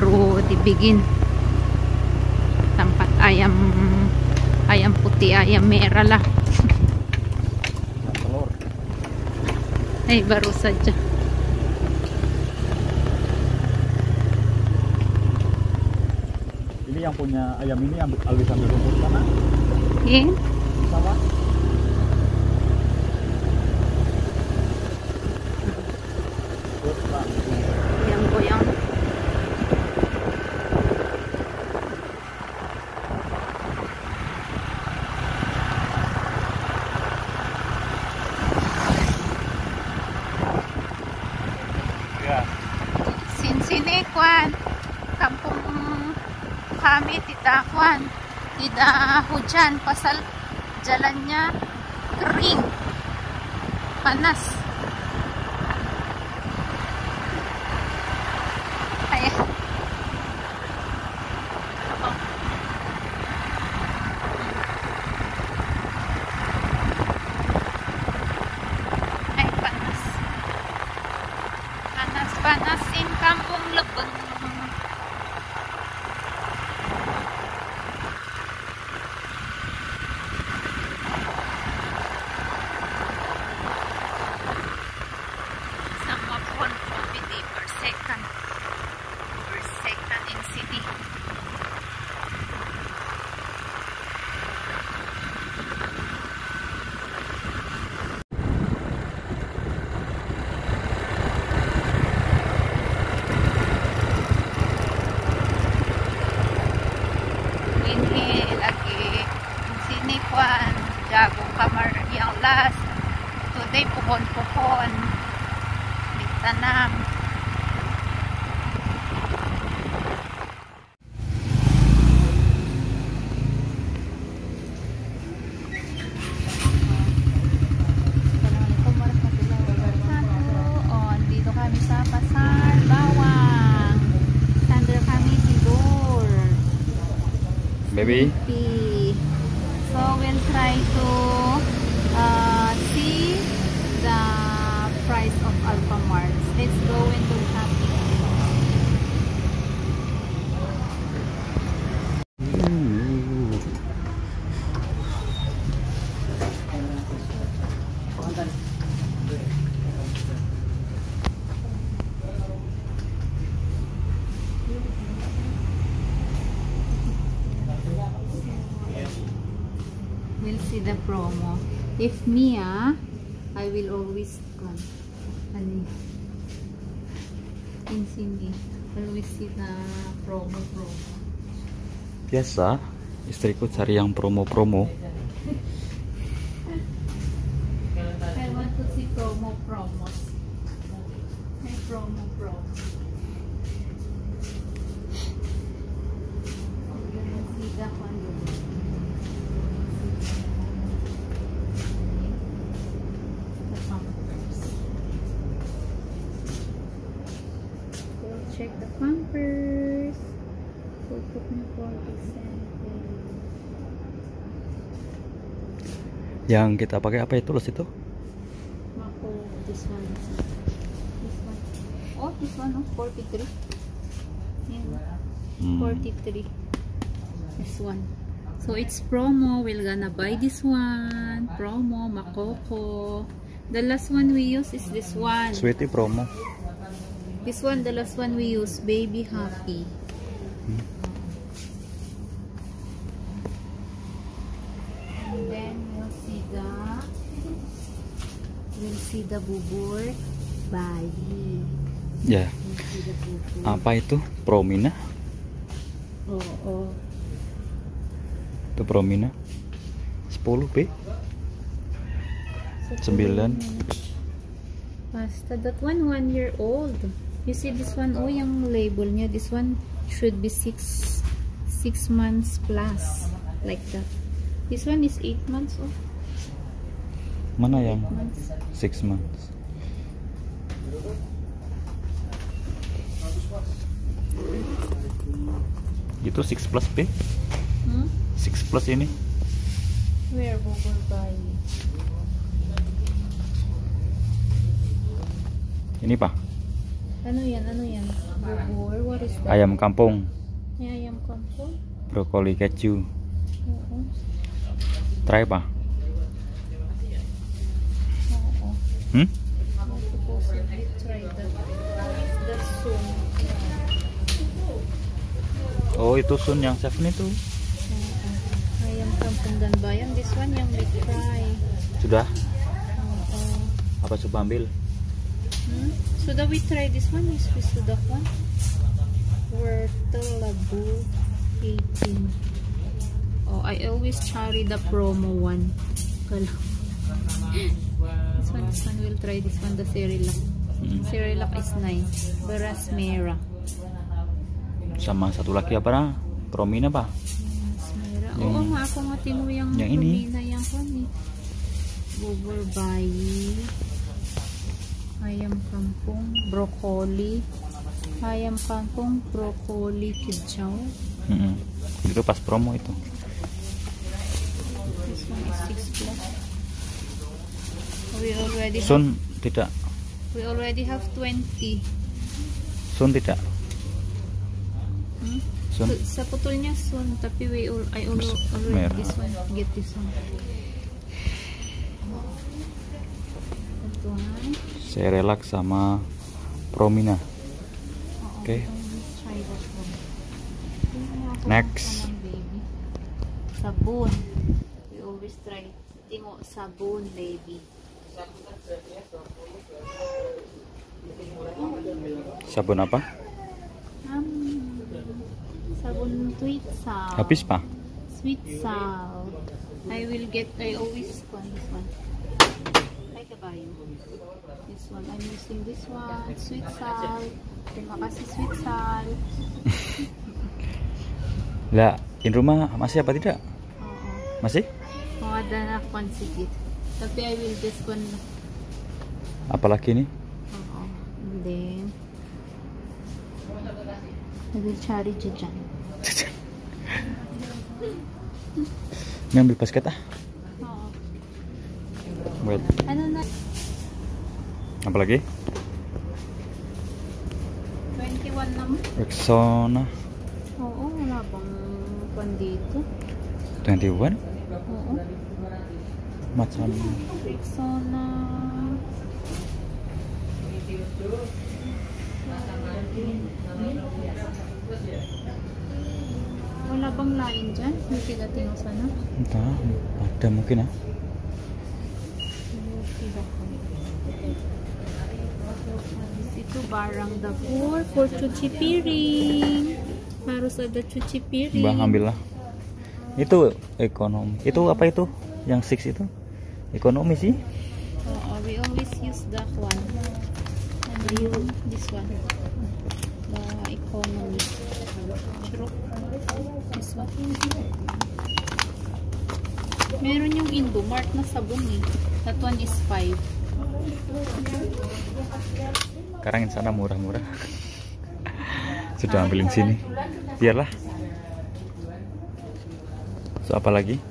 baru dibigin. Tempat ayam putih, ayam merah lah. Telur. Baru saja. Ini yang punya ayam ini ambil sambil rumput sana. Sama. Yang goyang. Sini kwan, kampung kami tidak hujan pasal jalannya kering, panas. Ayan. Ay, panas. Panas-panasin kampung Lebeng. Sama pohon kopi di Persekan in city. Ini lagi sini kwan jagong kamar yang last. Today pohon ditanam. Assalamualaikum warahmatullahi wabarakatuh. Oh, dito kami sa Pasar Bawang. Sambil kami tidur. Baby. So we'll try to see the price of Alfamart. Let's go and do shopping. We'll see the promo. If Mia, I will always come. In sini, always see the promo. Biasa, istriku cari yang promo-promo. I want to see promos. May promo. See the one. Check the pampers. Pupuk niya 40 cents. Yang kita pakai apa itu los itu? Ako, this one. Oh, this one, 43. Yeah. 43. This one. So it's promo. We're gonna buy this one. Promo, Makoko. The last one we use is this one. Sweetie promo. This one, the last one we use, Baby Happy. And then we'll see the bubur bayi. Ya. We'll see the bubur. Apa itu? Promina? Oh. Itu Promina. 10 9. Basta that one 1 year old. You see this one, oh, yung label niya, this one should be 6 months plus, like that. This one is 8 months old. Mana yang 6 6 months? Itu 6 plus 6 plus ini. Where bubur bayi? Ini Pak. Ano yan? Ano yan? Bubur? What is that? Ayam kampung. May ayam kampung? Brokoli keju. Oo. Try pa? Oo. Hmm? I'm supposedly try that. That's soon. Oh, itu Sun yang chef itu. Ayam kampung dan bayam. This one yang we try. Sudah? Oo. Apa coba ambil? Sudah we try this one. Is we sudah one. Wortel labu 18. Oh, I always carry the promo one. This one we'll try this one, the Cerelac. Cerelac is nice. Beras merah. Sama satu lagi apa nah? Promina pa? Beras merah. Oo nga, ako nga timo yung Promina yung kami. Bubur bayi. Ayam kampung, broccoli. Ayam kampung, broccoli, kicau. Itu pas promo itu. This one is 6 plus. We already Sun tidak. We already have 20. Sun tidak. Sun. Sa putol niya Sun, tapi I already this one. Get this one. Ito one. Cerelac sama Promina. Oke. Next. Sabun. We always try. Tingo sabun, baby. Sabun apa? Sabun sweet salt. Habis pa? Sweet salt. I always want this one. Ay kabayo. This one. I'm using this one. Sweet salt. Terima kasih sweet salt. Lah, in rumah masih apa tidak? Oo. Masih? Mga dana quantity. Tapi I will just one. Apalagi nih? Oo. And then I will cari jajan. Ini ambil basket ah. Oo. Wait. Ano na? Apalagi? 21 naman. Rexona. Oo, wala bang pan dito? 21? Oo. Macam Rexona. Wala bang lain dyan? May tigating sana? entah, ada mungkin ya. Ito barang dapur for cuci piring. Harus ada cuci piring. Bang ambillah. Itu ekonomi. Itu apa itu? Yang 6 itu? Ekonomi sih. We always use that one. And this one. The economy. This one. Meron yung Indomart na sabon eh. That one is 5. Sekarang sana murah-murah. Sudah ambilin sini. Biarlah. So apa lagi?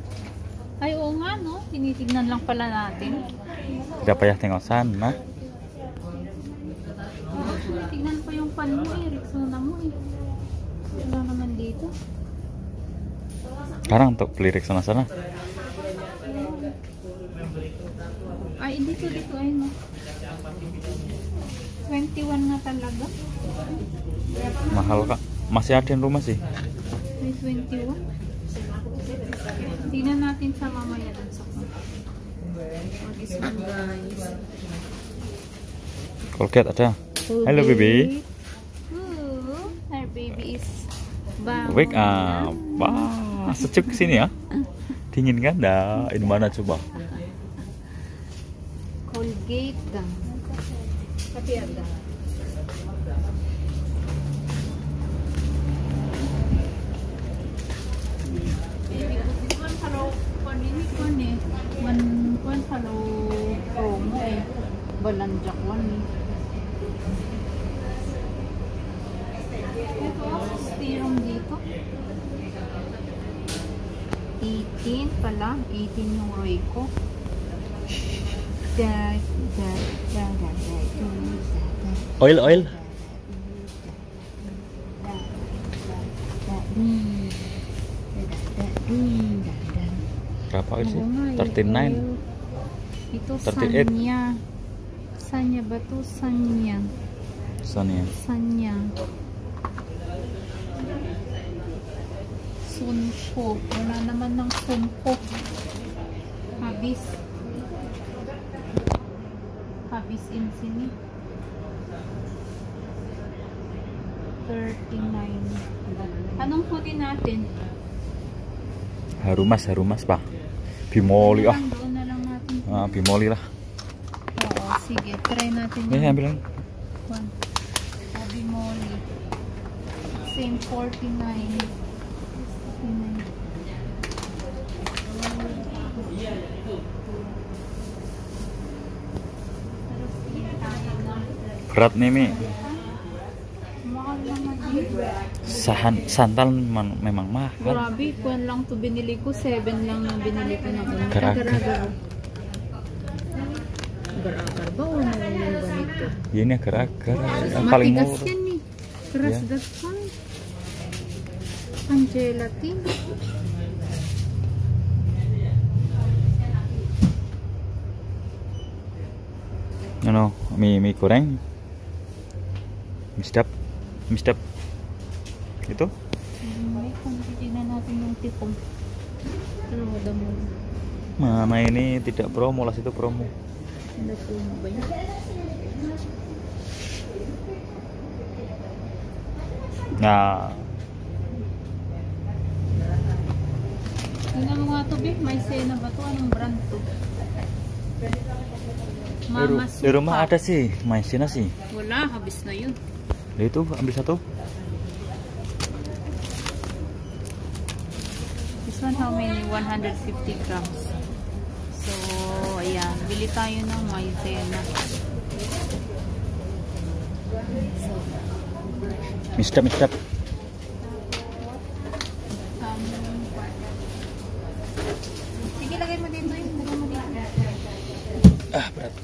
Ay, oo nga no. Tinitignan lang pala natin. Tidak payah tengok sana. Tignan ko yung pan mo eh. Rexona mo eh. Wala naman dito. Sekarang untuk beli Rexona sana. Ay, dito ay no. 21 na talaga. Mahal kak. Masih ada di rumah sih. May 21. Tingnan natin sa mamaya dun sa ko. This one guys. Colgate ada. Hello baby. Our baby is bangun. Wake up. Wah, sejuk kesini ya. Dingin kan? Dah, ini mana coba? Colgate dah. Tapi ada. Promo eh. Balanjak one eh. Ito ako styrofoam dito. 18 pala. 18 yung Royco. Oil. Berapa sih? Oo nga, 39. oil. Ito 38. Sanya. Sanya ba to? Sanya. Sanya. Sanya. Sunko. Wala naman ng sunko. Habis. Habis in sini. 39. Anong kunin natin? Harumas Pak. Bimoli ah. Doon na lang natin. Bimoli lah. Oo, sige. Try natin Nih yung ambil. one. Bimoli. Same 49. 49. Berat nih Mi. Mahal naman Santan memang mahal. Grabe, kuwan lang to binili ko. 7 lang yung binili ko ng una. Agar-agar. Agar-agar ba o naman yung ganito? Ini agar-agar. Yang paling Matigas murah. yan eh. Keras Yeah. that's fine. Ang gelatin. Ano, mie goreng. Mie sedap. Itu? Tingnan natin yung tipong. Pero mo. Mana ini tidak promo, las itu promo. Ano po ba yun? Nah, Tingnan mo nga to, Bik. May sena ba to? Anong brand to? Mama di rumah ada sih, maizena sih. Wala, habis na yun. Nah, itu ambil satu. This one how many? 150 grams. So, ayan. Bili tayo ng maizena. Mie sedap. Sige, lagay mo dito yun. Lagay mo dito. Ah, berat.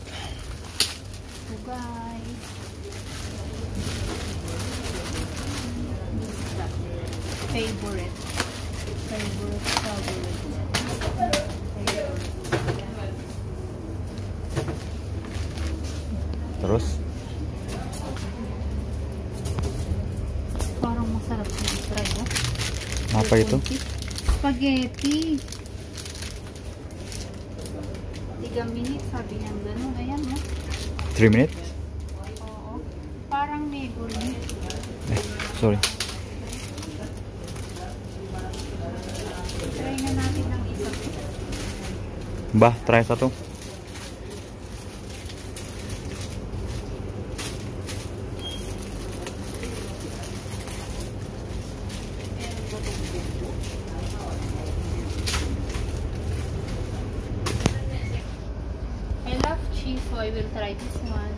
So, guys. Favorite. Terus Parang masarap yung try, no? apa itu? Spaghetti. 3 minutes, sabi niya gano'n. Ayan, no? 3 minutes? Oo. Parang neguri. Sorry. Try na natin ng isa. Mbah, try satu. I love cheese, so I will try this one.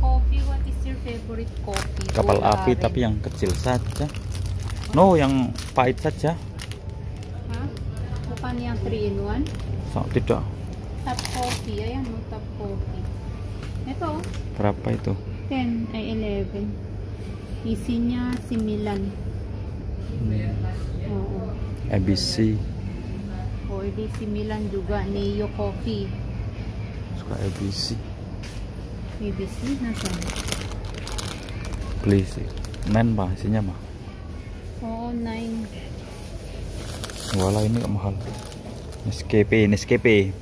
Coffee, what is your favorite coffee? Kapal Wala api rin. tapi yang kecil saja. No, yang pahit saja. Ha? Bukan yang 3 in 1? Tidak. Top coffee. Ayan mo, top coffee. Ito, Berapa itu? 10 ay 11. Isinya si Milan. Oo. ABC. O, di si Milan juga. Neo Coffee. Suka ABC. ABC, nasaan? Beli sih. 9 mah isinya mah. Oo, 9. Wala ini kok mahal. Nescafe. Nescafe.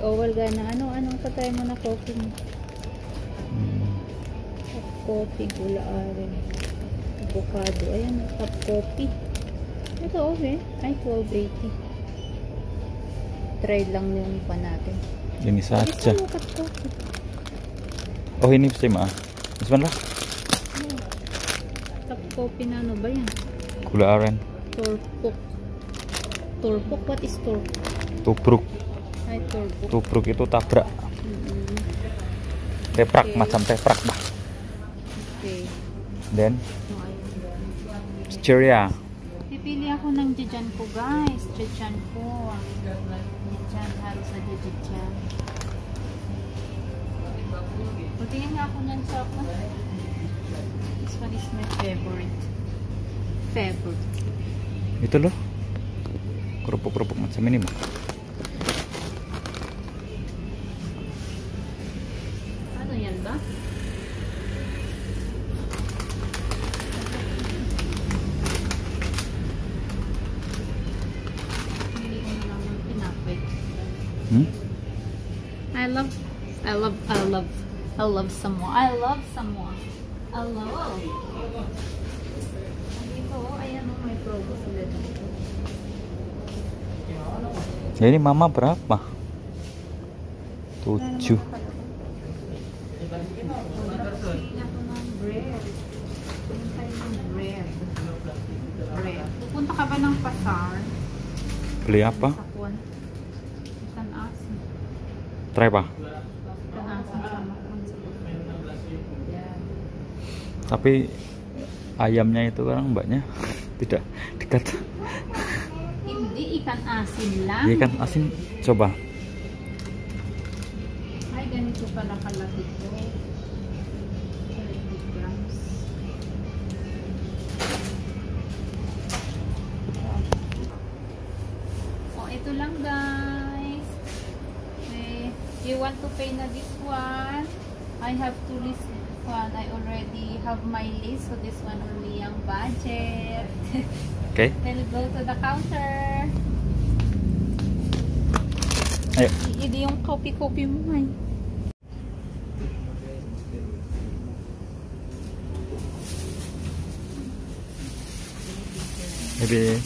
O, wala na. Anong katry mo na coffee mo? Top coffee, gula rin. Avocado. Ayan, top coffee. Ito, okay. Ay, 12.80. Try lang yung pa natin. Ini saja. Ito, top coffee. Oh, ini sih mah. Bismillah. Top coffee na ano ba yan? Gula aren. Turpok. Turpok? What is turpok? Tubruk. Ay, turpok. Tubruk itu tabrak. Teprak, Okay. macam teprak bah. Okay. Then So, ayun. Cheria. Pipili ako ng jajan ko, guys. Jajan ko. Jajan. Harus ada jajan. Tingin nga ako ng chocolate. This one is my favorite. Itu loh. Kerupuk-kerupuk macam ini mah. Ano yan ba? Hindi ko na naman pinapay. I love Samoa. Dito, ayan o, may promo sila dito. Jadi mama berapa? 7. Pupunta ka ba ng pasar? Beli apa? Ikan asin. Try pa. Ikan asin sama Tapi ayamnya itu kan mbaknya tidak dekat. Hindi, ikan asin lang. Ikan asin coba. Ay, ganito pala kalaki ko. 30 grams. Oh, ito lang guys. You want to pay na this one? I have to list one. I already have my list, so this one only yung budget. Okay. We'll go to the counter. Ayo. Hindi yung copy mo ay. Maybe.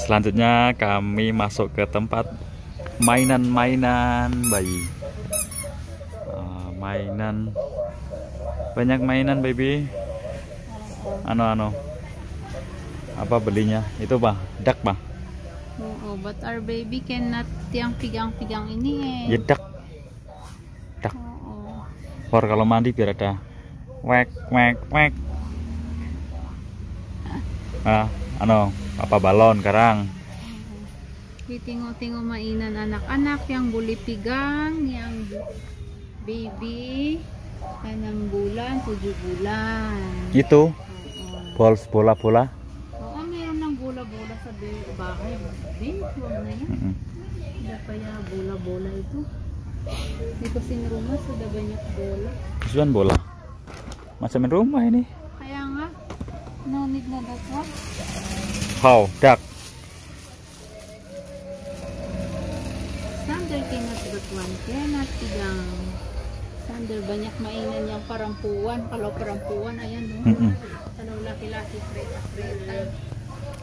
Selanjutnya kami masuk ke tempat mainan-mainan bayi. Mainan, banyak mainan baby. Ano apa belinya itu bah, dak bah. Oo, but our baby cannot yang pigang-pigang ini eh. Ya dak. Oo. For kalau mandi biar ada wek. Apa balon karang. Titingo-tingo mainan anak-anak yang buli pigang, yang baby, 6 bulan, 7 bulan. Itu bola-bola. Oo, meron ng bola-bola sa bahay. Huwag na yan. Hindi pa ya bola-bola itu. Dito sin rumah sudah banyak bola. Kisuan bola. Macam main rumah ini. Kaya nga, no need na that one. How, duck. Sander cannot that one. Cannot pigang. Sander banyak mainan yang perempuan. Kalau perempuan ayan no. Kalau laki-laki kereta.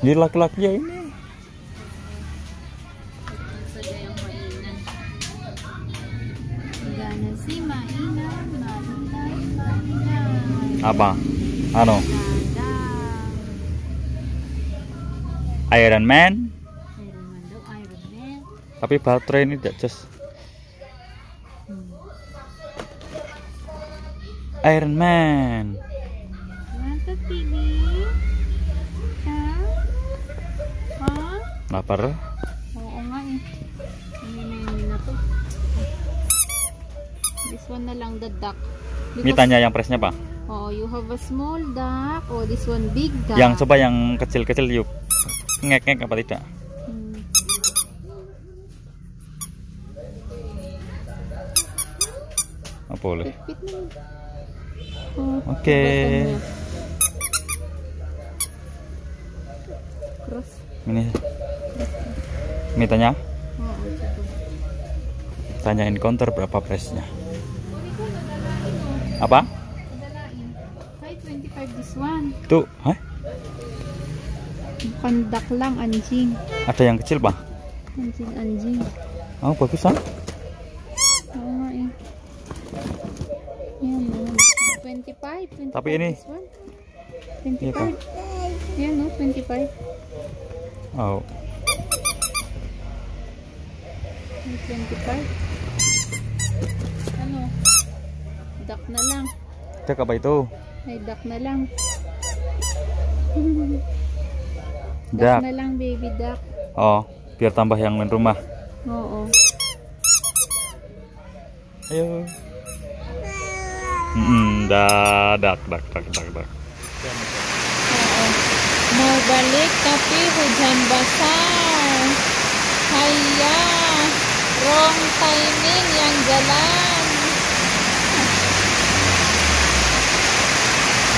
Ini laki-laki ya ini. Saja yang mainan. Gana si mainan. Apa? Ano? Dadang. Iron Man. Iron Man daw, Iron Man. Tapi baterai ini tidak just. Iron Man. Mantap, Bibi. Ha? Lapar. Oo nga eh. Ini na to. This one na lang, the duck. Mitanya yang presnya pak. Oh, you have a small duck. Oh, this one big duck. Yang coba yang kecil-kecil yuk. Ngek-ngek apa tidak? Oh, boleh. Oh, Oke. Terus. Ini mitanya. Oh, Tanyain counter berapa price-nya. Apa? Ay, 25 this one. Tuh, hah? Bukan duck lang, anjing. Ada yang kecil, Pak? Anjing. Oh, bagus, ah. Oo nga eh. Yan, 25. Tapi ini. This one. 25. Yan, no, 25. Oh. 25. Ano? Duck na lang. Cek apa itu? Ay, duck na lang. Duck. Na lang, baby duck. Oh, biar tambah yang main rumah. Oo. Ayo. Dak. Oo. Mau balik tapi hujan besar. Haya, wrong timing yang jalan.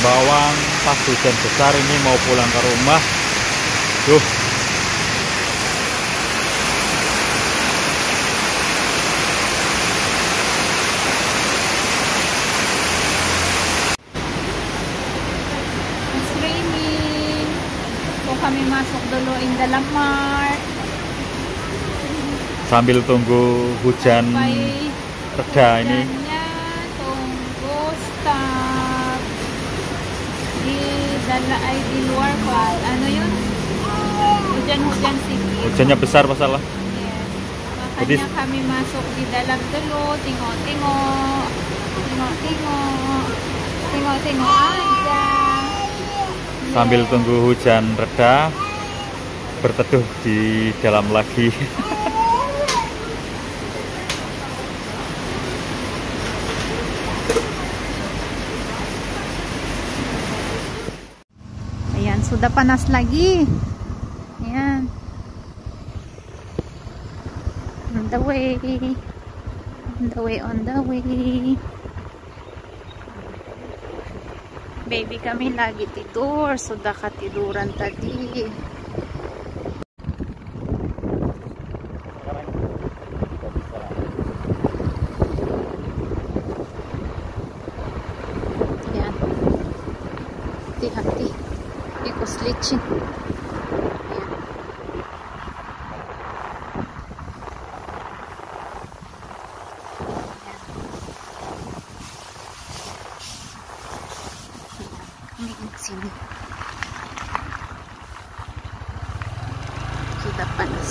Bawang pas hujan besar ini mau pulang ke rumah. Tuh. It's raining. So kami masuk dulu Indomaret. Sambil tunggu hujan Sampai reda ini. hujannya tunggu stop. Di luar pa. Ano yun? Hujan-hujan sedikit. Hujannya besar masalah. Yes. Jadi Makanya kami masuk di dalam dulu, tengok-tengok. Tengok-tengok aja. sambil tunggu hujan reda, berteduh di dalam lagi. Ayan, sudah panas lagi. Ayan. On the way. On the way. Baby kami lagi tidur. Sudah katiduran tadi. Ayan. Hati-hati. Ikut licin. Ayan. Kami di sini. Sudah panas.